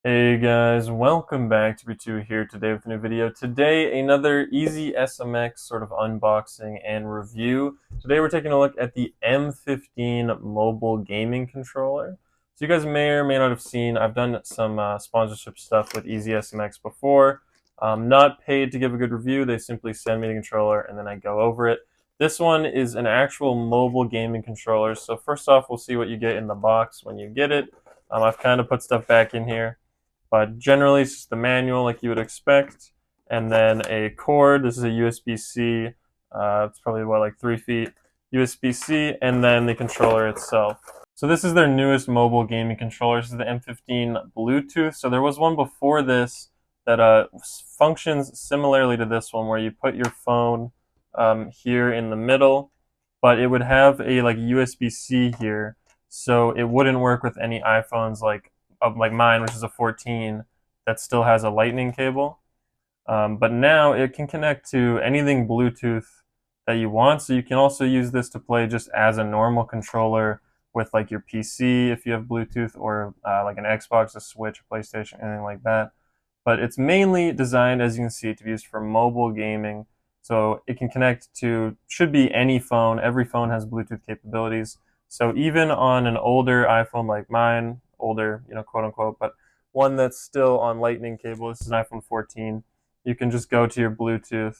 Hey guys, welcome back to B2 here today with a new video. Today, another EasySMX sort of unboxing and review. Today we're taking a look at the M15 mobile gaming controller. So you guys may or may not have seen, I've done some sponsorship stuff with EasySMX before. Not paid to give a good review, they simply send me the controller and then I go over it. This one is an actual mobile gaming controller. So first off, we'll see what you get in the box when you get it. I've kind of put stuff back in here. But generally, it's just the manual like you would expect, and then a cord. This is a USB-C. It's probably what, like 3 feet USB-C, and then the controller itself. So this is their newest mobile gaming controller. This is the M15 Bluetooth. So there was one before this that functions similarly to this one, where you put your phone here in the middle, but it would have a like USB-C here, so it wouldn't work with any iPhones like mine, which is a 14 that still has a lightning cable. But now it can connect to anything Bluetooth that you want. So you can also use this to play just as a normal controller with like your PC if you have Bluetooth, or like an Xbox, a Switch, a PlayStation, anything like that. But it's mainly designed, as you can see, to be used for mobile gaming. So it can connect to, should be any phone. Every phone has Bluetooth capabilities. So even on an older iPhone like mine, older, quote unquote, but one that's still on lightning cable, this is an iPhone 14, you can just go to your Bluetooth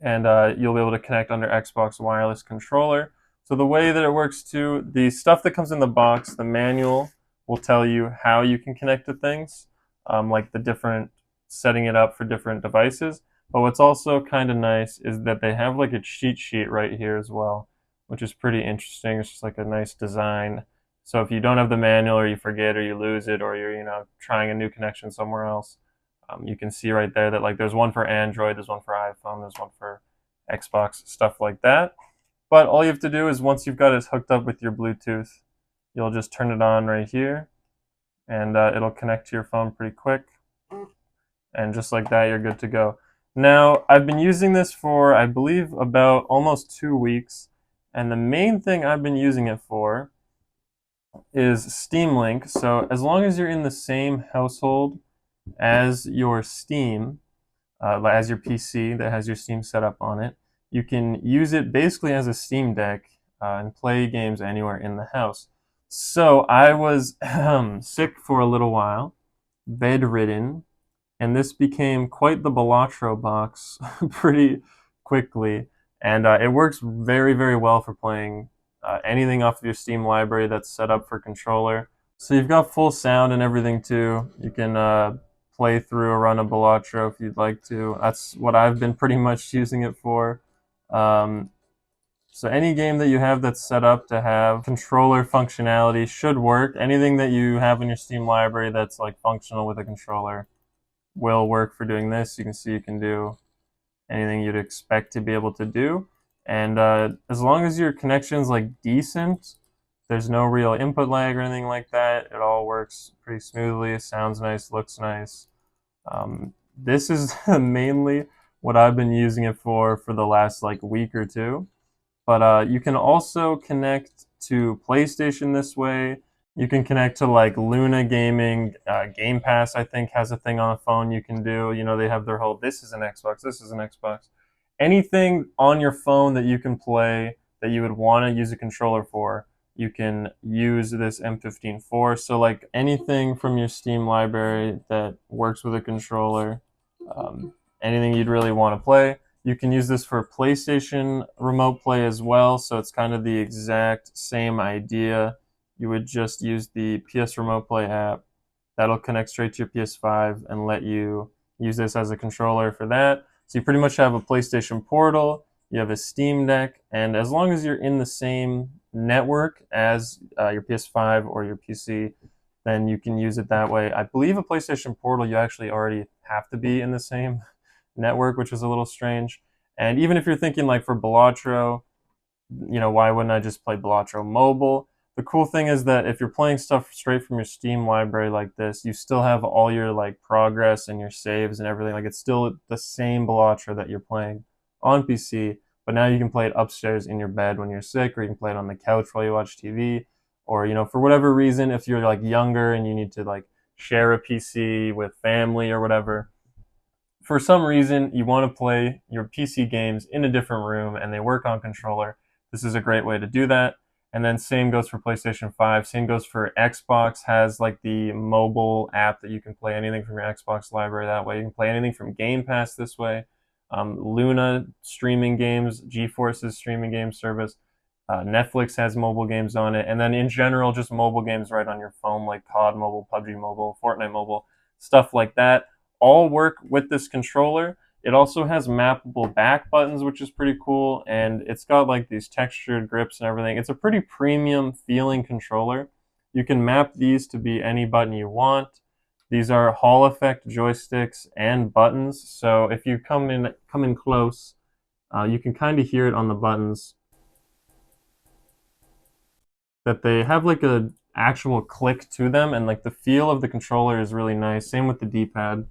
and you'll be able to connect under Xbox wireless controller. So the way that it works too, the stuff that comes in the box, the manual will tell you how you can connect to things, like the different setting it up for different devices. But what's also kind of nice is that they have like a cheat sheet right here as well, which is pretty interesting. It's just like a nice design. So if you don't have the manual, or you forget, or you lose it, or you're trying a new connection somewhere else, you can see right there that like there's one for Android, there's one for iPhone, there's one for Xbox, stuff like that. But all you have to do is, once you've got it hooked up with your Bluetooth, you'll just turn it on right here, and it'll connect to your phone pretty quick. And just like that, you're good to go. Now, I've been using this for, I believe, about almost 2 weeks. And the main thing I've been using it for is Steam Link. So as long as you're in the same household as your Steam, as your PC that has your Steam set up on it, you can use it basically as a Steam Deck and play games anywhere in the house. So I was sick for a little while, bedridden, and this became quite the Balatro box pretty quickly. And it works very, very well for playing anything off of your Steam library that's set up for controller. So you've got full sound and everything too. You can play through a run of Balatro if you'd like to. That's what I've been pretty much using it for. Um, so any game that you have that's set up to have controller functionality should work. Anything that you have in your Steam library that's like functional with a controller will work for doing this. You can see you can do anything you'd expect to be able to do. And as long as your connection's like decent, there's no real input lag or anything like that. It all works pretty smoothly. It sounds nice, looks nice. This is mainly what I've been using it for the last like week or two. But you can also connect to PlayStation this way. You can connect to like Luna Gaming. Game Pass, I think, has a thing on the phone you can do. They have their whole, this is an Xbox, this is an Xbox. Anything on your phone that you can play that you would want to use a controller for, you can use this M15 for. So like anything from your Steam library that works with a controller, anything you'd really want to play. You can use this for PlayStation Remote Play as well, so it's kind of the exact same idea. You would just use the PS Remote Play app. That'll connect straight to your PS5 and let you use this as a controller for that. So you pretty much have a PlayStation Portal, you have a Steam Deck, and as long as you're in the same network as your PS5 or your PC, then you can use it that way. I believe a PlayStation Portal, you actually already have to be in the same network, which is a little strange. And even if you're thinking like for Balatro, why wouldn't I just play Balatro mobile? The cool thing is that if you're playing stuff straight from your Steam library like this, you still have all your like progress and your saves and everything. Like it's still the same Balatro that you're playing on PC, but now you can play it upstairs in your bed when you're sick, or you can play it on the couch while you watch TV, or for whatever reason, if you're like younger and you need to like share a PC with family or whatever, for some reason you want to play your PC games in a different room and they work on controller, this is a great way to do that. And then same goes for PlayStation 5, same goes for Xbox, has like the mobile app that you can play anything from your Xbox library that way. You can play anything from Game Pass this way. Luna streaming games, GeForce's streaming game service. Netflix has mobile games on it. And then in general, just mobile games right on your phone, like COD Mobile, PUBG Mobile, Fortnite Mobile, stuff like that, all work with this controller. It also has mappable back buttons, which is pretty cool, and it's got like these textured grips and everything. It's a pretty premium feeling controller. You can map these to be any button you want. These are Hall effect joysticks and buttons, so if you come in close, you can kind of hear it on the buttons that they have like a actual click to them, and like the feel of the controller is really nice. Same with the D-pad.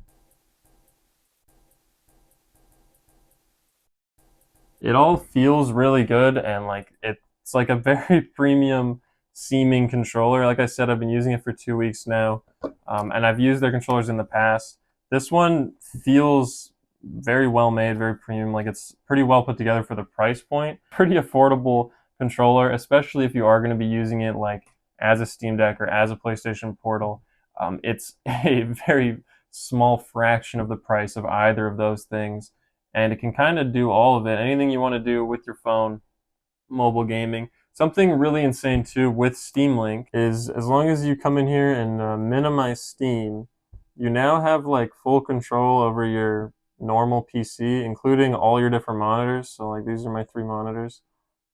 It all feels really good, and like it's like a very premium seeming controller. Like I said, I've been using it for 2 weeks now, and I've used their controllers in the past. This one feels very well made, very premium. Like it's pretty well put together for the price point. Pretty affordable controller, especially if you are going to be using it like as a Steam Deck or as a PlayStation Portal. It's a very small fraction of the price of either of those things, and it can kind of do all of it. Anything you want to do with your phone, mobile gaming. Something really insane too with Steam Link is as long as you come in here and minimize Steam, you now have like full control over your normal PC, including all your different monitors. So like these are my 3 monitors.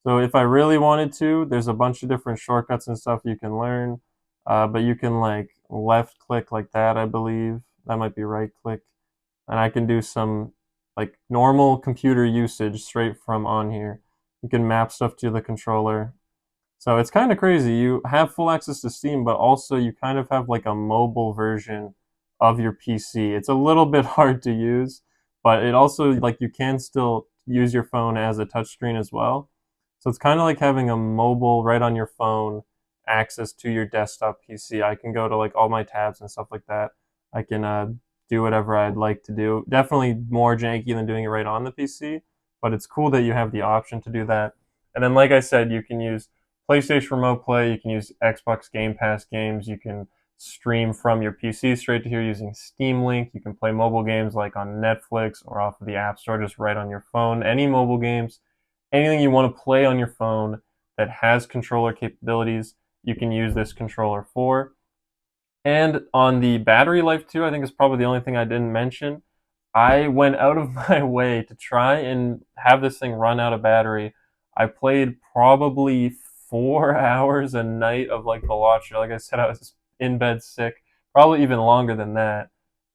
So if I really wanted to, there's a bunch of different shortcuts and stuff you can learn. But you can like left click like that, I believe. That might be right click. And I can do some like normal computer usage straight from on here. You can map stuff to the controller. So it's kind of crazy. You have full access to Steam, but also you kind of have like a mobile version of your PC. It's a little bit hard to use, but it also like you can still use your phone as a touchscreen as well. So it's kind of like having a mobile right on your phone access to your desktop PC. I can go to like all my tabs and stuff like that. I can do whatever I'd like to do. Definitely more janky than doing it right on the PC, but it's cool that you have the option to do that. And then, like I said, you can use PlayStation Remote Play, you can use Xbox Game Pass games, you can stream from your PC straight to here using Steam Link. You can play mobile games like on Netflix or off of the App Store, just right on your phone. Any mobile games, anything you want to play on your phone that has controller capabilities, you can use this controller for. And on the battery life too, I think is probably the only thing I didn't mention. I went out of my way to try and have this thing run out of battery. I played probably 4 hours a night of like Balatro. Like I said, I was in bed sick, probably even longer than that,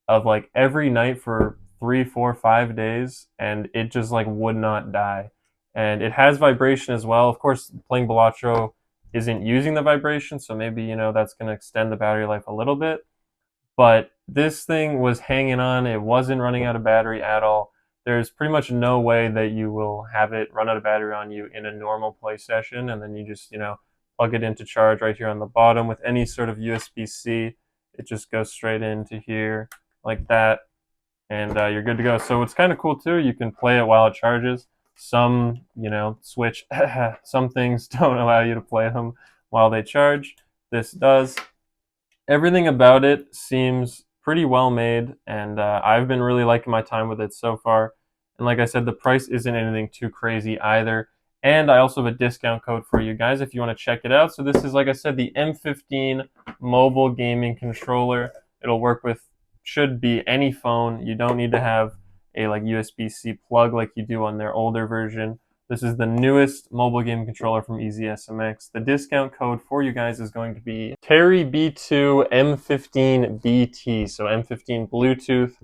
of like every night for 3, 4, 5 days, and it just like would not die. And it has vibration as well. Of course, playing Balatro isn't using the vibration, so maybe that's going to extend the battery life a little bit. But this thing was hanging on. It wasn't running out of battery at all. There's pretty much no way that you will have it run out of battery on you in a normal play session, and then you just plug it into charge right here on the bottom with any sort of USB-C. It just goes straight into here like that, and you're good to go. So it's kind of cool too. You can play it while it charges. Some, Switch, some things don't allow you to play them while they charge. This does. Everything about it seems pretty well made, and I've been really liking my time with it so far. And like I said, the price isn't anything too crazy either. And I also have a discount code for you guys if you want to check it out. So this is, like I said, the M15 mobile gaming controller. It'll work with, should be any phone. You don't need to have a like USB-C plug like you do on their older version. This is the newest mobile game controller from EasySMX. The discount code for you guys is going to be TerryB2 M15BT, so M15 Bluetooth.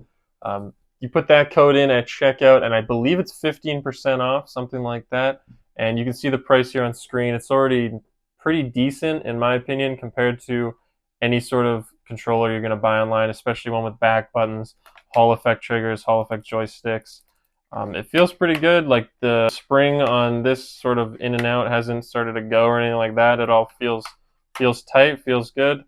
You put that code in at checkout, and I believe it's 15% off, something like that. And you can see the price here on screen. It's already pretty decent, in my opinion, compared to any sort of controller you're going to buy online, especially one with back buttons, Hall effect triggers, Hall effect joysticks. It feels pretty good. Like the spring on this sort of in and out hasn't started to go or anything like that. It all feels tight, feels good.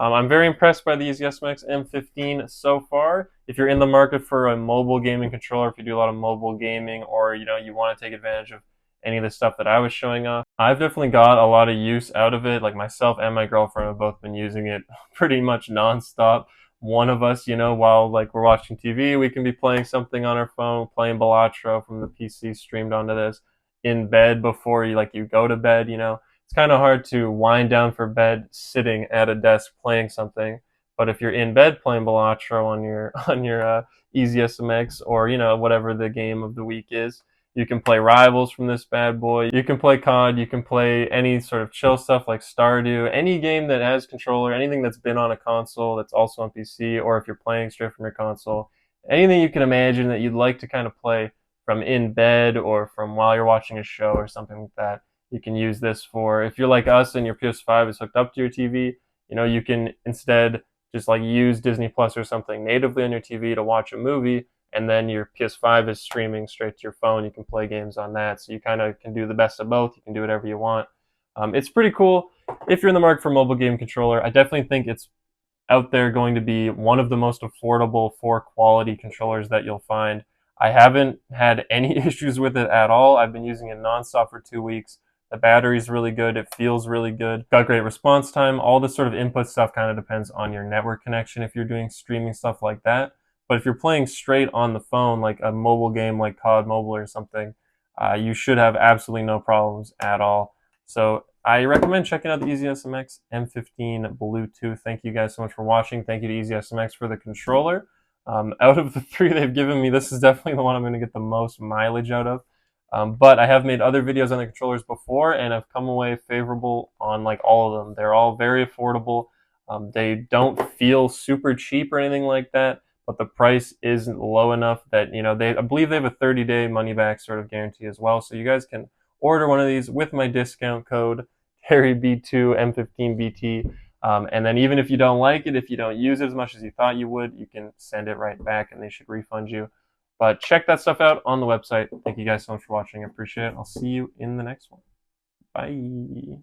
I'm very impressed by the EasySMX M15 so far. If you're in the market for a mobile gaming controller, if you do a lot of mobile gaming, or you want to take advantage of any of the stuff that I was showing off, I've definitely got a lot of use out of it. Like myself and my girlfriend have both been using it pretty much nonstop. One of us, while like we're watching TV, we can be playing something on our phone, playing Balatro from the PC streamed onto this in bed before you go to bed. It's kind of hard to wind down for bed sitting at a desk playing something. But if you're in bed playing Balatro on your EasySMX, or whatever the game of the week is, you can play Rivals from this bad boy. You can play COD. You can play any sort of chill stuff like Stardew. Any game that has controller, anything that's been on a console that's also on PC, or if you're playing straight from your console, anything you can imagine that you'd like to kind of play from in bed or from while you're watching a show or something like that, you can use this for. If you're like us and your PS5 is hooked up to your TV, you can instead just like use Disney Plus or something natively on your TV to watch a movie, and then your PS5 is streaming straight to your phone. You can play games on that, so you kind of can do the best of both. You can do whatever you want. It's pretty cool. If you're in the market for a mobile game controller, I definitely think it's out there going to be one of the most affordable for quality controllers that you'll find. I haven't had any issues with it at all. I've been using it nonstop for 2 weeks. The battery's really good. It feels really good. Got great response time. All this sort of input stuff kind of depends on your network connection if you're doing streaming stuff like that. But if you're playing straight on the phone, like a mobile game like COD Mobile or something, you should have absolutely no problems at all. So I recommend checking out the EasySMX M15 Bluetooth. Thank you guys so much for watching. Thank you to EasySMX for the controller. Out of the three they've given me, this is definitely the one I'm going to get the most mileage out of. But I have made other videos on the controllers before, and I've come away favorable on like all of them. They're all very affordable. They don't feel super cheap or anything like that, but the price isn't low enough that I believe they have a 30-day money-back sort of guarantee as well. So you guys can order one of these with my discount code TerryB2M15BT. And then even if you don't like it, if you don't use it as much as you thought you would, you can send it right back and they should refund you. But check that stuff out on the website. Thank you guys so much for watching. I appreciate it. I'll see you in the next one. Bye.